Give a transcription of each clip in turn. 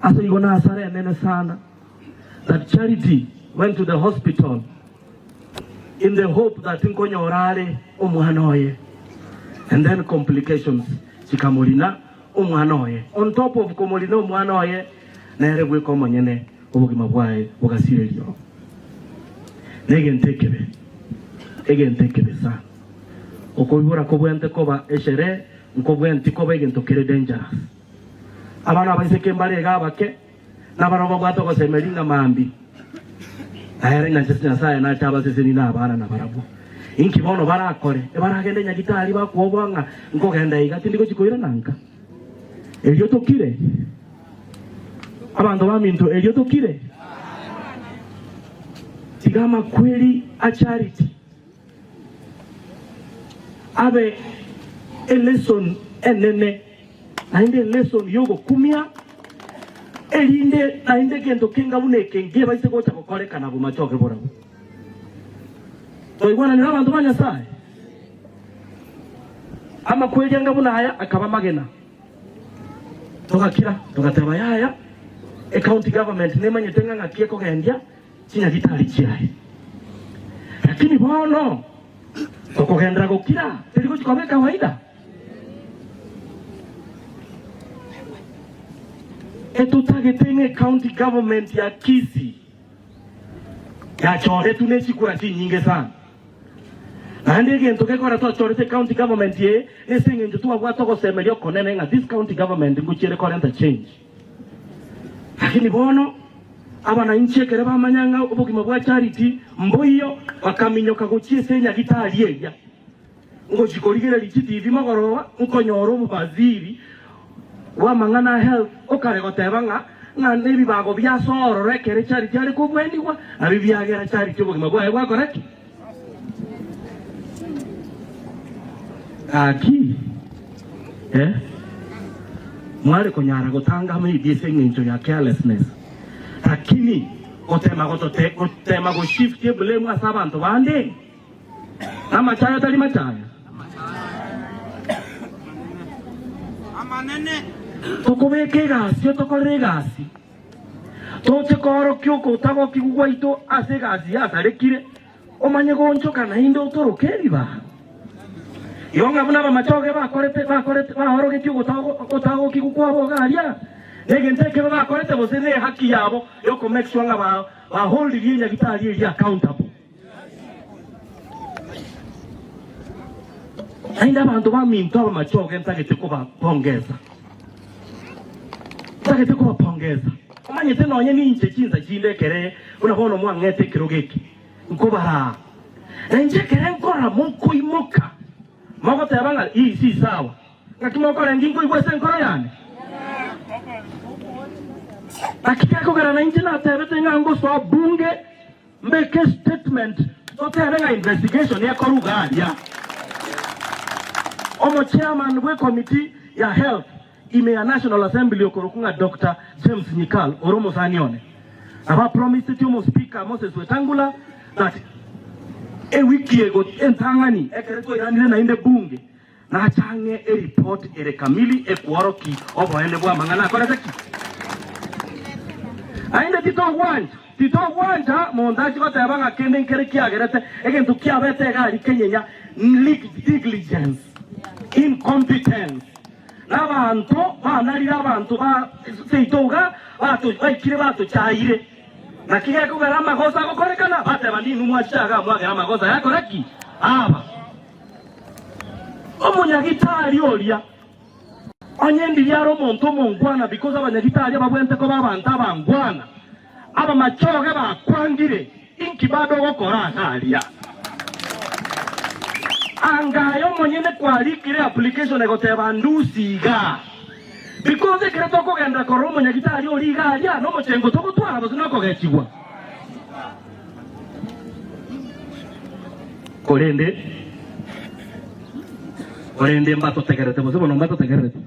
Asa igona asara nene sana. That Charity went to the hospital in the hope that inkonya orale omwanoye, and then complications chikamulina omwanoye. On top of komulina omwanoye, nere bwe komonyene obugima bwaye bugasirelyo. Egen tekebe sana. Okobura kobwente koba eshere nkobwente koba egen tokere dangerous. Abana baiseke mbale gabake nabana babwato ko semelinga mambi. Ayere na saya na chaba seseni na abana na barabu. Inki bono barakore e baragende nyagitari bakobwanga nkogenda igati ndiko chikoira nanka. Elyo tokire. Abantu baminto elyo tokire. Sigama kweli a Charity. Abe a lesson enene. Nainde lesson yogo kumia. Elinde nainde gendo kenga uneke nge baise ko chakokore kana bumachoke bora. To igwana ni abantu banya sai. Ama kweli anga bunaya akaba magena. Tokakira tokataba yaya. A county government nemanye tenga ngakie ko gendia chinya gitari chiae. Lakini bono tokogendra gukira tiliko chikobe kawaida. Etutagetenge county government ya Kisii ya chore tunesi kurati nyinge sana. Ande gento ke kora to chore te county government ye nesinge njutu wa toko semelio konene nga this county government nguchere korenta change. Lakini bono abana inche kere bamanyanga obugima bwa Charity mboyo bakaminyoka guchie senya gitari eya. Ngo chikorigere lichiti magorowa nkonyoro mubaziri wa mangana health okare gotebanga na nebi bago bya soro rekere Charity ari kubwendiwa abi byagera Charity obugima bwa correct. Aki mwale konyara gotanga mimi nginjo ya carelessness. Lakini otema go shift blame asa abantu bande. Ama chaya tali machaya. Amanene. Tokobeke gasi, tokore gasi. Toche koro kyoko tago kigwaito ase gasi asarekire. Omanye goncho kana indo torokeri ba. Yonga buna ba machoge ba korete ba horoge kyoko tago kigwabo galia. Negente ke ba korete bosene haki yabo yoko make sure nga ba hold yinya gitari ya accountable. Ainda abantu baminto ba machoge ntagete ko ba pongeza. Ntagete ko ba pongeza. Omanye teno onye ninche chinza chindekere unabona mwangete kirogeki. Nkobara. Nje kere nkora monko imoka. Mako tabanga hii si sawa. Ngakimoko lengingo ibwese nkora yane. Akikako gara nje na tabete ngango so bunge make a statement so tabanga investigation ya koruga ya. Omo chairman we committee ya health ime National Assembly okorokunga Dr. James Nyikal oromo sanione. Aba promised to speaker Moses Wetangula that a wiki ago entangani ekereto iranile na inde bunge na change a report ere kamili e kuoroki obo ende bwa mangana kora zaki. Ainde tito wanja mondaji ko tabanga kende nkere kiagerete egento kiabete gali kenyenya negligence incompetence n'abantu banarira abantu ba seitoga batu baikire batu chaire nakige kugara amakosa gokorekana bate banini umwachaga mwagera amakosa yako raki aba omunyagitari olia onyendi byaro monto mongwana because abanyagitari ababwente ko babanta abangwana aba machoge bakwangire inki bado gokora alia angayo monyene kwalikire application egoteba ndusiga because ekreto kogenda koro munyagitari oliga alia no mochengo toko twabo sinako gechigwa korende mbato tegerete bono mbato tegerete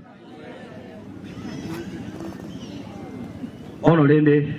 ono lende